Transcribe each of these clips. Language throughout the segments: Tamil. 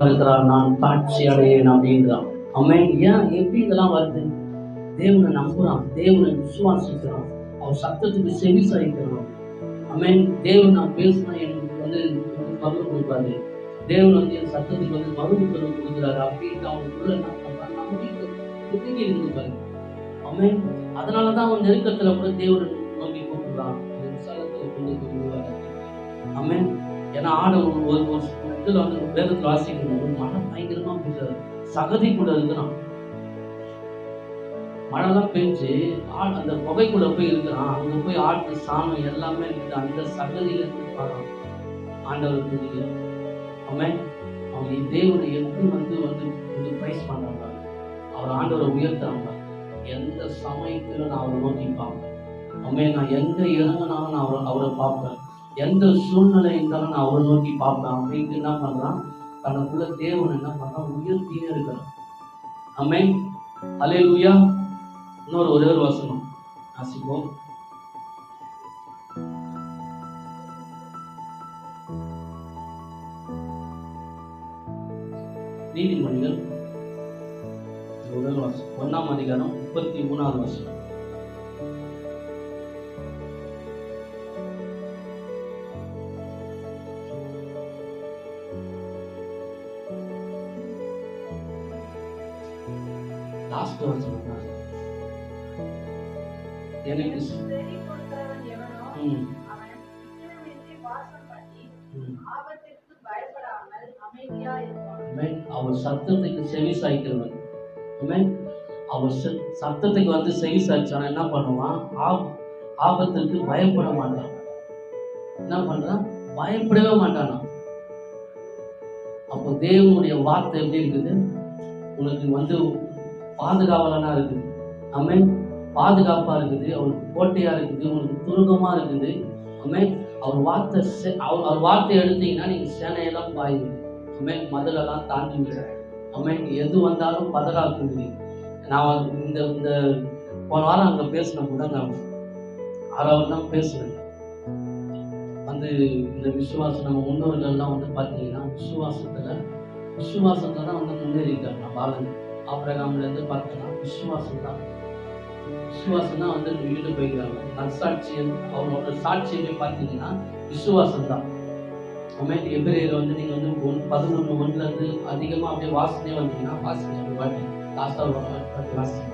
இருக்கிறார், நான் காட்சி அடையேன் அப்படின்றான். அவன் ஏன் எப்படி இதெல்லாம் வருது? தேவனை நம்புறான், தேவனை விசுவாசிக்கிறான், அவர் சத்தத்துக்கு செவி சாய்க்கிறான். அவன் தேவன் நான் பேசினா எனக்கு பதில் கொடுப்பாரு, தேவன் என் சத்தத்துக்கு மறு உத்தரவு கொடுக்குறாரு அப்படின்னு அவனுக்குள்ள என்ன பண்றான், நம்பிக்கை இருப்பாரு. அவன் அதனாலதான் அவன் நெருக்கத்துல கூட தேவனை நம்பி கூப்பிடுறான், விசாலத்துல கொண்டு போடுவாரு. அவன் ஏன்னா ஆடவர் ஒரு இதுல வேதத்தில் வாசிக்கும் போது மழை பயங்கரமா பெய்யாது, சகதி கூட இருக்கிறான். மழைலாம் பெஞ்சு அந்த புகைக்குள்ள போய் இருக்கிறான். அங்க போய் ஆட்டு சாணம் எல்லாமே இருக்குது. அந்த சகதியில இருந்து பாடுறான் ஆண்டவர் புதிய. அவன் அவன் தேவனை எப்படி பிரைஸ் பண்றாங்க, அவர் ஆண்டவரை உயர்த்துறாங்க. எந்த சமயத்துல நான் அவரை நோக்கி பார்ப்பேன். அவன் நான் எங்க இறங்கினாலும் நான் அவரை பார்ப்பேன். எந்த சூழ்நிலை இருந்தாலும் நான் அவரை நோக்கி பார்ப்பேன் அப்படின்னு என்ன பண்றான், தனக்குள்ள தேவன் என்ன பண்றான், உயர்த்தினே இருக்கிறான். ஆமென், அல்லேலூயா. இன்னொரு ஒரே ஒரு வசனம் வாசிப்போம். நீதிமொழிகள் 1ஆம் அதிகாரம் 33வது வசனம். லாஸ்ட் வசனம் எனக்கு அவர் சத்தத்துக்கு செவி சாய்க்கிறவன். அவர் சத்தத்துக்கு செவி சாய்ச்சான என்ன பண்ணுவான், ஆபத்துக்கு பயப்பட மாட்டான். என்ன பண்றான், பயப்படவே மாட்டானா. அப்போ தேவனுடைய வார்த்தை எப்படி இருக்குது, உனக்கு பாதுகாவலனா இருக்குது. ஆமென், பாதுகாப்பா இருக்குது, அவருக்கு கோட்டையா இருக்குது, உங்களுக்கு துருகமா இருக்குது. ஆமென், அவர் வார்த்தை எடுத்தீங்கன்னா நீங்க சேனையெல்லாம் பாயுது. ஆமென், மதுளெல்லாம் தாண்டி விட. ஆமென், எது வந்தாலும் பதறாக்குது. நான் இந்த போன வாரம் அங்க பேசின கூட நான் 6வது தான் பேசுறேன். இந்த விசுவாசம் நம்ம முன்னோர்கள்லாம் பார்த்தீங்கன்னா விசுவாசத்துல தான் முன்னேறிட்டாங்க. நம்ம ஆளுங்க ஆபிரகாம்ல இருந்து பார்த்தோம்னா விசுவாசம் தான் வீடு போய்க்கிறாங்க. நற்சாட்சியம் அவங்களோட சாட்சியமே பார்த்தீங்கன்னா விசுவாசம் தான். ஆமென், எபிரேயர் நீங்க 11:1 இருந்து அதிகமா அப்படியே வாசனையே வந்தீங்கன்னா வாசிங்க, பாட்டி லாஸ்டா பாட்டி வாசிங்க,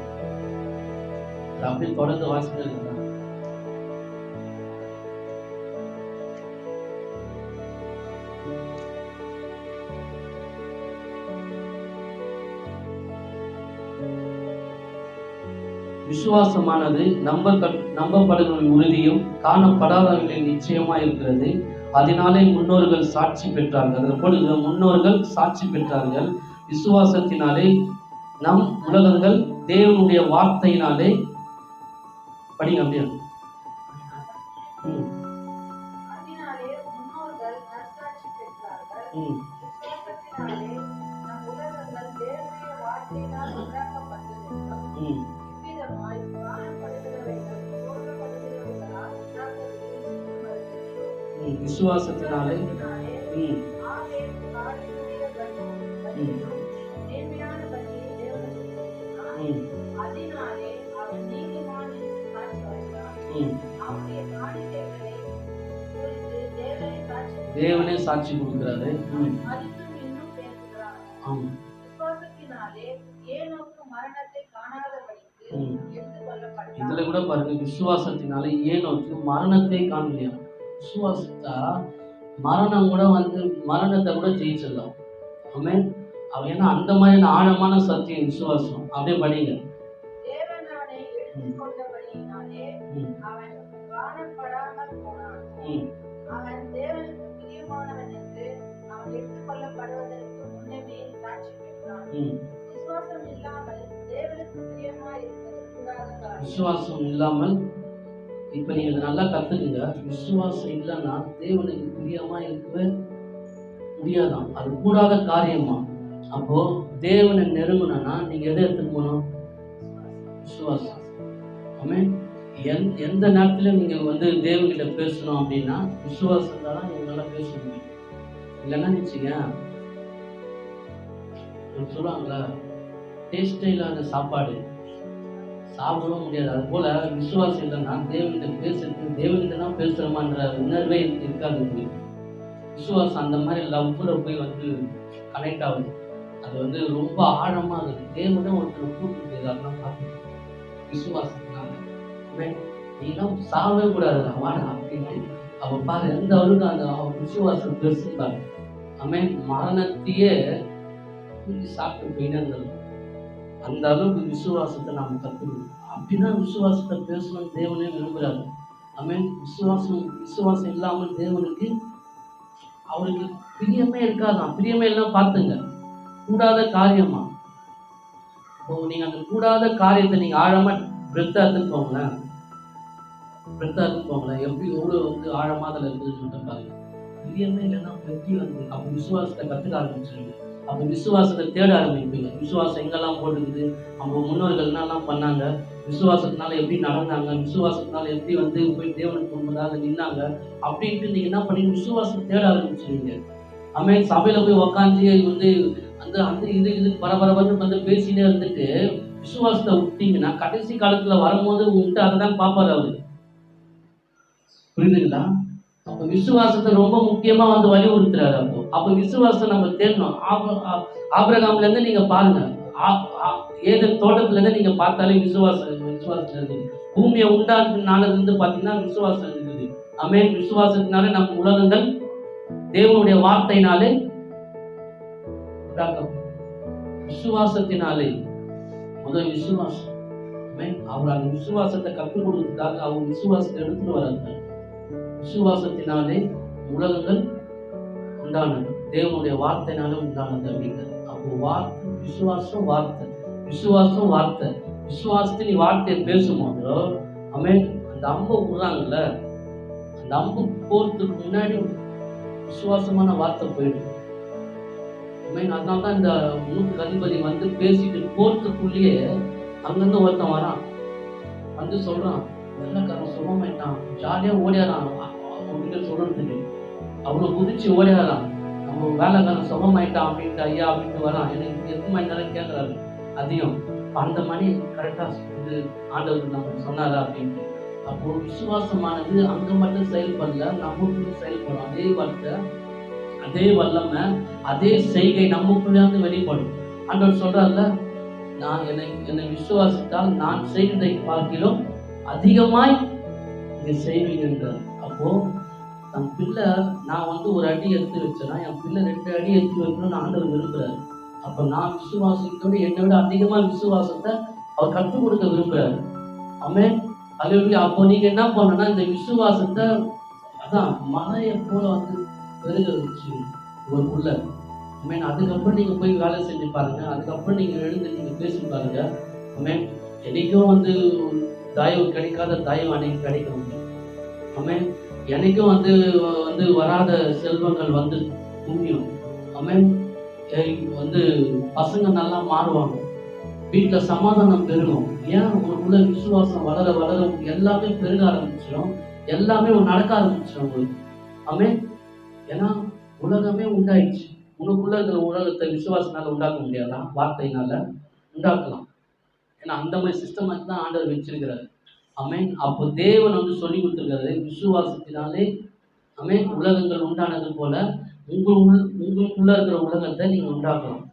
அப்படியே தொடர்ந்து வாசிக்க இருந்தாங்க. விசுவாசமானது நம்பப்படுகளின் உறுதியும் காணப்படாதவர்களின் நிச்சயமா இருக்கிறது. அதனாலே முன்னோர்கள் சாட்சி பெற்றார்கள். பொழுது முன்னோர்கள் சாட்சி பெற்றார்கள். விசுவாசத்தினாலே நம் உலகங்கள் தேவனுடைய வார்த்தையினாலே படிங்க அப்படியே. விசுவாசத்தினாலே தேவனே சாட்சி கொடுக்கிறாரு. இதுல கூட பாருங்க, விசுவாசத்தினாலே ஏனோக்கு மரணத்தை காணலையா. விசுவாசத்தா மரணம் கூட மரணத்தை கூட ஜெயிச்சிடலாம். ஆமென், அவன் என்ன அந்த மாதிரி ஆழமான சத்தியம் விசுவாசம். அப்படியே படிங்க. விசுவாசம் இல்லாமல் இப்ப நீங்க நல்லா கத்துக்குங்க. விசுவாசம் இல்லைன்னா தேவனுக்கு பிரியமா இருக்கவே முடியாதான், அது கூடாத காரியமா. அப்போ தேவனை நெருங்கணும்னா நீங்க எதை எடுத்துட்டு போகணும், விசுவாசம். ஆமென், எந்த நேரத்துல நீங்க தேவன்கிட்ட பேசணும் அப்படின்னா விசுவாசம் தான் நீங்க நல்லா பேச முடியும். இல்லைன்னா நிச்சயம் சொல்லுவாங்களா, டேஸ்டே இல்லாத சாப்பாடு சாப்பிடவும் முடியாது. அது போல விசுவாசம் இல்லைன்னா தேவன்கிட்ட பேசுறது, தேவன்கிட்ட தான் பேசுறோமான்ற உணர்வே இருக்காது உங்களுக்கு. விசுவாசம் அந்த மாதிரி லவ்ல போய் கனெக்ட் ஆகுது. அது ரொம்ப ஆழமா இருக்குது. தேவனே ஒருத்தர் கூப்பிட்டு அதெல்லாம் பார்த்து விசுவாசத்தினால நீலாம் சாகவே கூடாதுடா வாடா அப்படின்ட்டு அவ பாரு எந்த அளவுக்கு அந்த விசுவாசம் பெருசுந்தாங்க. மரணத்தையே தூக்கி சாப்பிட்டு போயிட்டே இருந்தது. அந்த அளவுக்கு விசுவாசத்தை நாம கத்துக்கணும். அப்படிதான் விசுவாசத்தை பேசணும் தேவனே விரும்புகிறாரு. விசுவாசம் இல்லாமல் தேவனுக்கு அவருக்கு பிரியமே இருக்காதான். பிரியமே எல்லாம் பார்த்துங்க, கூடாத காரியமா. இப்போ நீங்க அந்த கூடாத காரியத்தை நீங்க ஆழமா பிரத்தா எடுத்துக்கோங்களேன். எப்படி எவ்வளவு ஆழமா அதில் இருக்குதுன்னு மட்டும் பாருங்க. பிரியமே இல்லைன்னா எப்படி அப்ப விசுவாசத்தை கத்துக்க ஆரம்பிச்சிருங்க. அப்ப விசுவாசத்தை தேட ஆரம்பிப்பீங்க. விசுவாசம் எங்கெல்லாம் போட்டுக்குது, அவங்க முன்னோர்கள் என்னெல்லாம் பண்ணாங்க, விசுவாசத்தினால எப்படி நடந்தாங்க, விசுவாசத்தினால எப்படி போய் தேவனுக்கு முன்பதாக நின்னாங்க அப்படின்ட்டு நீங்க என்ன பண்ணி விசுவாசத்தை தேட ஆரம்பிச்சிருவீங்க. சபையில போய் உக்காந்து அந்த அந்த இது பரபரன்னு பேசினே இருந்துட்டு விசுவாசத்தை விட்டீங்கன்னா கடைசி காலத்துல வரும்போது உங்கள்கிட்ட அதை தான் பார்ப்பாரு அவரு. புரியுதுங்களா? அப்ப விசுவாசத்தை ரொம்ப முக்கியமா வலியுறுத்துறாரு. அப்ப விசுவாசத்தை நம்ம தேடணும். ஆபிரகாம்ல இருந்து நீங்க பாருங்க, ஏதேன் தோட்டத்துல இருந்து நீங்க பார்த்தாலே விசுவாசம் இருந்து. பூமியை உண்டாக்குனால இருந்து பாத்தீங்கன்னா விசுவாசம் இருக்குது. விசுவாசத்தினாலே நம்ம உலகங்கள் தேவனுடைய வார்த்தையினாலே விசுவாசத்தினாலே முதல் விசுவாசம். அவர் அந்த விசுவாசத்தை கற்றுக் கொடுத்ததாக அவர் விசுவாசத்தை எடுத்துட்டு வராங்க. விசுவாசத்தினாலே உலகங்கள் உண்டானது, தேவனுடைய வார்த்தையினாலே உண்டானது அப்படிங்கிறது. அப்போ வார்த்தை, விசுவாசம், வார்த்தை, விசுவாசம், வார்த்தை. விசுவாசத்தை நீ வார்த்தையை பேசும்போதோ அந்த அம்பு விடுறாங்கல்ல, அந்த அம்பு போறதுக்கு முன்னாடி விசுவாசமான வார்த்தை போயிடும். அதனால்தான் இந்த நூற்றுக்கு அதிபதி பேசிட்டு போறதுக்குள்ளேயே அங்கிருந்து ஒருத்தன் வரான், சொல்றான், வெள்ளக்காரன் சுகமாயிட்டான், ஜாலியா ஓடியாரான் அவங்ககிட்ட சொல்றதுக்கு. அவ்வளவு குதிச்சு ஓடியாரான், நம்ம வேலைக்காரன் சுகமாயிட்டான் அப்படின்ட்டு ஐயா அப்படின்ட்டு வரான். எனக்கு எத்தனை மணி நேரம் கேட்கறாரு அதிகம், அந்த மணி கரெக்டா ஆண்டவர் நம்ம சொன்னாரா அப்படின்ட்டு. அப்போ விசுவாசமானது அங்க மட்டும் செயல்படல, நமக்கு செயல்படும். அதே வார்த்தை, அதே வல்லமை, அதே செய்கை நமக்குள்ளே வெளிப்படும். ஆண்டவர் சொல்றாருல, நான் என்னை விசுவாசித்தால் நான் செய்வதை பார்க்கிறோம் அதிகமாய் இதை செய்வீங்கன்றார். அப்போ தன் பிள்ளை நான் ஒரு அடி எடுத்து வச்சேன்னா என் பிள்ளை 2 அடி எடுத்து வைக்கணும்னு ஆண்டவர் விரும்புகிறார். அப்போ நான் விசுவாசத்தோடு என்னை விட அதிகமாக விசுவாசத்தை அவர் கற்றுக் கொடுக்க விரும்புகிறார். அல்லேலூயா. அப்போ நீங்க என்ன பண்ணணும்னா இந்த விசுவாசத்தை அதான் மலையை போல பெருக வச்சு உங்களுக்குள்ள. அதுக்கப்புறம் நீங்க போய் வேலை செஞ்சு பாருங்க. அதுக்கப்புறம் நீங்க எழுந்து நீங்க பேசி பாருங்க. என்னைக்கும் தயவு கிடைக்காத தயவு அன்னைக்கு கிடைக்கும். என்னைக்கும் வராத செல்வங்கள் குமியும். பசங்க நல்லா மாறுவாங்க, வீட்டுல சமாதானம் பெருகும். ஏன்? உங்களுக்குள்ள விசுவாசம் வளர வளர எல்லாமே பெருக ஆரம்பிச்சிடும், எல்லாமே நடக்க ஆரம்பிச்சிடும் உங்களுக்கு. ஏன்னா உலகமே உண்டாயிடுச்சு. உனக்குள்ள இருக்கிற உலகத்தை விசுவாசனால உண்டாக்க முடியாதா? வார்த்தையினால உண்டாக்கலாம். ஏன்னா அந்த மாதிரி சிஸ்டம் தான் ஆண்டவர் வச்சிருக்கிறார். அப்போ தேவன் சொல்லி கொடுத்துருக்காரு, விசுவாசத்தினாலே உலகங்கள் உண்டானது போல உங்களுக்குள்ள இருக்கிற உலகத்தை நீங்க உண்டாக்கணும்.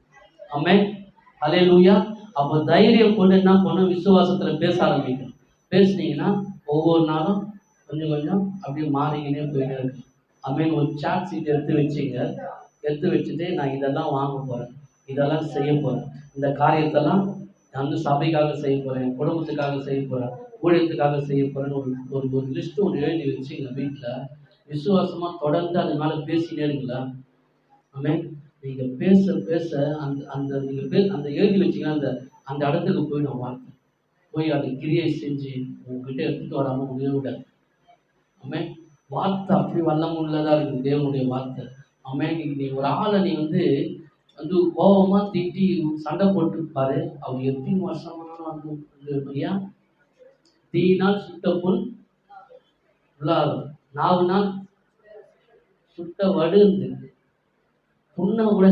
அல்லேலூயா. அப்போ தைரியம் கொண்டு என்ன பண்ணணும்? விசுவாசத்துல பேச ஆரம்பிக்கணும். பேசுனீங்கன்னா ஒவ்வொரு நாளும் கொஞ்சம் கொஞ்சம் அப்படியே மாறிக்கினே போயிட்டே இருக்கு. ஒரு சாட் சீட் எடுத்து வச்சுட்டு நான் இதெல்லாம் வாங்க போறேன், இதெல்லாம் செய்ய போறேன், இந்த காரியத்தெல்லாம் நான் சபைக்காக செய்ய போறேன், குடும்பத்துக்காக செய்ய போறேன், ஊழியத்துக்காக செய்ய போறேன்னு ஒரு லிஸ்ட் எழுதி வச்சுங்க வீட்டுல. விசுவாசமா தொடர்ந்து அது மேல பேசினே இருங்களா. நீங்க பேச பேச அந்த எழுதி வச்சீங்கன்னா அந்த இடத்துக்கு போயிடும். வார்த்தை போய் அதை கிரியை செஞ்சு உங்ககிட்ட எடுத்துட்டு வராம முடிய விடாது. வார்த்தை அப்படி வல்லம் உள்ளதா இருக்கு தேவனுடைய வார்த்தை. நீ ஒரு ஆளை நீ கோபமா திட்டி சண்டை போட்டுருப்பாரு, அவர் எத்தனை வருஷமா தீயினால் சுட்ட புல் உள்ளாரும், 4 நாள் சுட்ட வடு புண்ணை கூட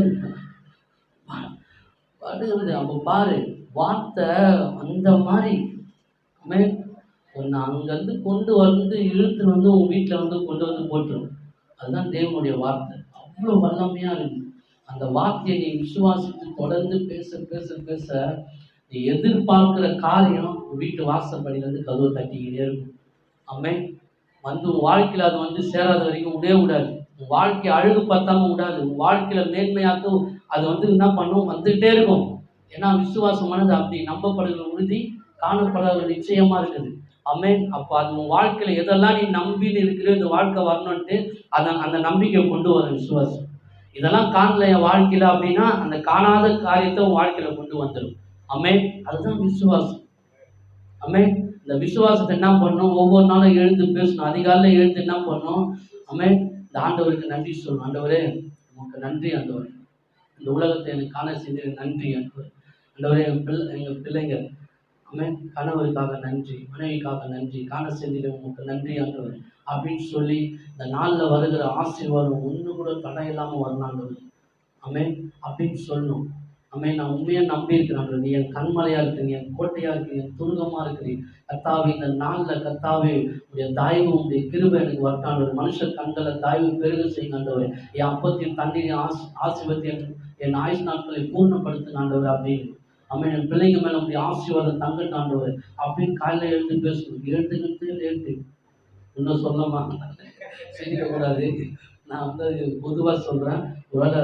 அடுத்தது அப்போ பாரு, வார்த்தை அந்த மாதிரி ஆமென். உன்னை அங்கேருந்து கொண்டு வந்து இழுத்து வந்து உன் வீட்டில் வந்து கொண்டு வந்து போட்டுரும். அதுதான் தேவனுடைய வார்த்தை. அவ்வளோ வல்லமையா இருக்கு. அந்த வார்த்தையை நீ விசுவாசித்து தொடர்ந்து பேச பேச பேச நீ எதிர்பார்க்கிற காரியம் உன் வீட்டு வாசப்படியிலேருந்து கதவை தட்டிக்கிட்டே இருக்கும். ஆமென். வந்து உன் வாழ்க்கையில் அது வந்து சேராத வரைக்கும் விடவே விடாது. உன் வாழ்க்கை அழகு பார்த்தாம விடாது. உன் வாழ்க்கையில மேன்மையாக்கும் அது வந்து என்ன பண்ணும், வந்துகிட்டே இருக்கும். ஏன்னா விசுவாசமானது அப்படி நம்பப்படுகிற உறுதி காணப்படாத நிச்சயமா இருக்குது. ஆமென். அப்போ அது உன் வாழ்க்கையில எதெல்லாம் நீ நம்பின்னு இருக்கிற இந்த வாழ்க்கை வரணும்ட்டு அதை அந்த நம்பிக்கையை கொண்டு வரும் விசுவாசம். இதெல்லாம் காணல என் வாழ்க்கையில அப்படின்னா அந்த காணாத காரியத்தை உன் வாழ்க்கையில கொண்டு வந்துடும். ஆமென். அதுதான் விசுவாசம். ஆமென். இந்த விசுவாசத்தை என்ன பண்ணணும், ஒவ்வொரு நாளும் எழுந்து பேசணும். அதிகாலையில் எழுந்து என்ன பண்ணணும், ஆமென். இந்த ஆண்டவருக்கு நன்றி சொல்லணும். ஆண்டவரே உமக்கு நன்றி ஆண்டவரே, இந்த உலகத்தை எனக்கு காண செஞ்சது நன்றி ஆண்டவரே. ஆண்டவரே எங்கள் பிள்ளைங்க ஆமென், கணவருக்காக நன்றி, மனைவிக்காக நன்றி, காண செஞ்சது உமக்கு நன்றி ஆண்டவரே அப்படின்னு சொல்லி இந்த நாளில் வருகிற ஆசீர்வாதம் ஒன்று கூட தடை இல்லாமல் வரணும் ஆண்டவரே. ஆமென் அப்படின்னு சொல்லணும். ஆமென். நான் உண்மையாக நம்பியிருக்கிறேன். நீ என் கண்மலையாக இருக்கிறீ, என் கோட்டையாக இருக்கிறீ, என் துருகமாக இருக்கிறீ. கர்த்தாவே இந்த நாளில் கர்த்தாவே உடைய தயவு உடைய கிருபை எனக்கு வரட்டாண்டவர். மனுஷர் கண்களை தயவு பெருக செய்யுங்க ஆண்டவரே. என் அப்பத்தையும் தண்ணீரையும் ஆசீர்வதித்து என் ஆயுஷ் நாட்களை பூர்ணப்படுத்துங்க ஆண்டவர் அப்படின்னு. ஆமென். என் பிள்ளைங்க மேலே உடைய ஆசீர்வாதம் தங்கட்டும் ஆண்டவர் அப்படின்னு காலையில் எழுந்து பேசணும். எழுந்து இன்னும் சொல்லமா சிரிக்கக்கூடாது. நான் வந்து பொதுவாக சொல்கிறேன். ஒருவேளை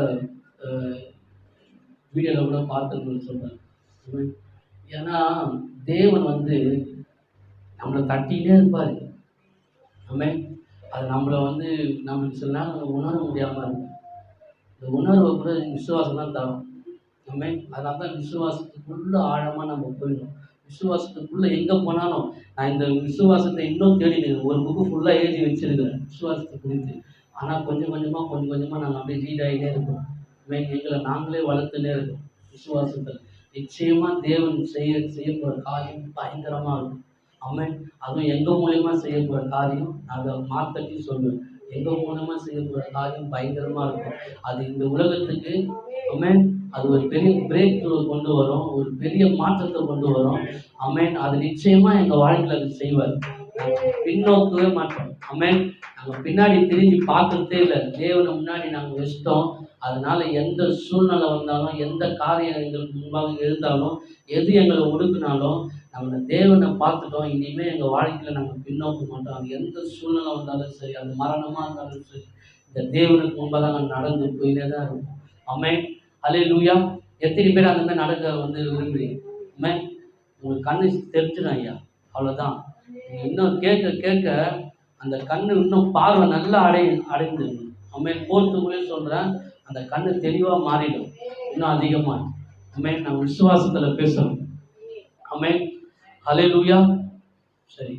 வீடியோவில் கூட பார்த்துருக்கணும்னு சொல்கிறேன். ஏன்னா தேவன் வந்து நம்மளை தட்டிகிட்டே இருப்பார். ஆமென். அது நம்மளை வந்து நம்மளுக்கு சில நேரம் உணர முடியாமல் இருக்கும். இந்த உணர்வை கூட விசுவாசம் தான் தரும். ஆமென். அதனால தான் விசுவாசத்துக்குள்ளே ஆழமாக நம்ம போயிடணும். விசுவாசத்துக்குள்ளே எங்கே போனாலும் நான் இந்த விசுவாசத்தை இன்னும் தேடினேன். ஒரு புக்கு ஃபுல்லாக எழுதி வச்சிருக்கிறேன் விசுவாசத்தை குறித்து. ஆனால் கொஞ்சம் கொஞ்சமாக நாங்கள் அப்படியே லீட் ஆகிட்டே இருக்கோம். ஆமென். எங்களை நாங்களே வளர்த்துட்டே இருக்கோம் விசுவாசத்தில். நிச்சயமாக தேவன் செய்யப்படுற காரியம் பயங்கரமாக இருக்கும். ஆமென். அதுவும் எங்கள் மூலியமாக செய்யப்படுற காரியம் நான் அதை மாற்றட்டி சொல்லுவேன். எங்கள் மூலமாக செய்யப்படுற காரியம் பயங்கரமாக இருக்கும். அது இந்த உலகத்துக்கு ஆமென் அது ஒரு பெரிய பிரேக் த்ரூ கொண்டு வரும். ஒரு பெரிய மாற்றத்தை கொண்டு வரும். ஆமென். அது நிச்சயமாக எங்கள் வாழ்க்கையில் அது செய்வார். நாங்கள் பின்னோக்கவே மாட்டோம். ஆமென். நாங்கள் பின்னாடி திரும்பி பார்க்கறதே இல்லை. தேவனை முன்னாடி நாங்கள் வச்சிட்டோம். அதனால எந்த சூழ்நிலை வந்தாலும், எந்த காரியம் எங்களுக்கு முன்பாக எழுந்தாலும், எது எங்களை ஒடுக்குனாலும் நம்ம தேவனை பார்த்துட்டோம். இனிமேல் எங்கள் வாழ்க்கையில் நாங்கள் பின்னோக்க மாட்டோம். அது எந்த சூழ்நிலை வந்தாலும் சரி, அது மரணமாக இருந்தாலும் சரி, இந்த தேவனுக்கு முன்பாக நாங்கள் நடந்து போயிட்டே தான் இருப்போம். ஆமென். அல்லேலூயா. எத்தனை பேர் அந்த மாதிரி நடக்க வந்து விரும்புகிறீங்க? ஆமென். உங்களுக்கு கண்ணு தெரிஞ்சிடும் ஐயா. அவ்வளோதான். நீங்கள் இன்னும் கேட்க அந்த கண்ணு இன்னும் பார்வை நல்லா அடைந்துடும். ஆமென். போகிறதுக்குள்ளே சொல்கிறேன், அந்த கண்ணு தெளிவாக மாறிடும் இன்னும் அதிகமாக. ஆமென். நம்ம விசுவாசத்தில் பேசணும். ஆமென். அல்லேலூயா. சரி.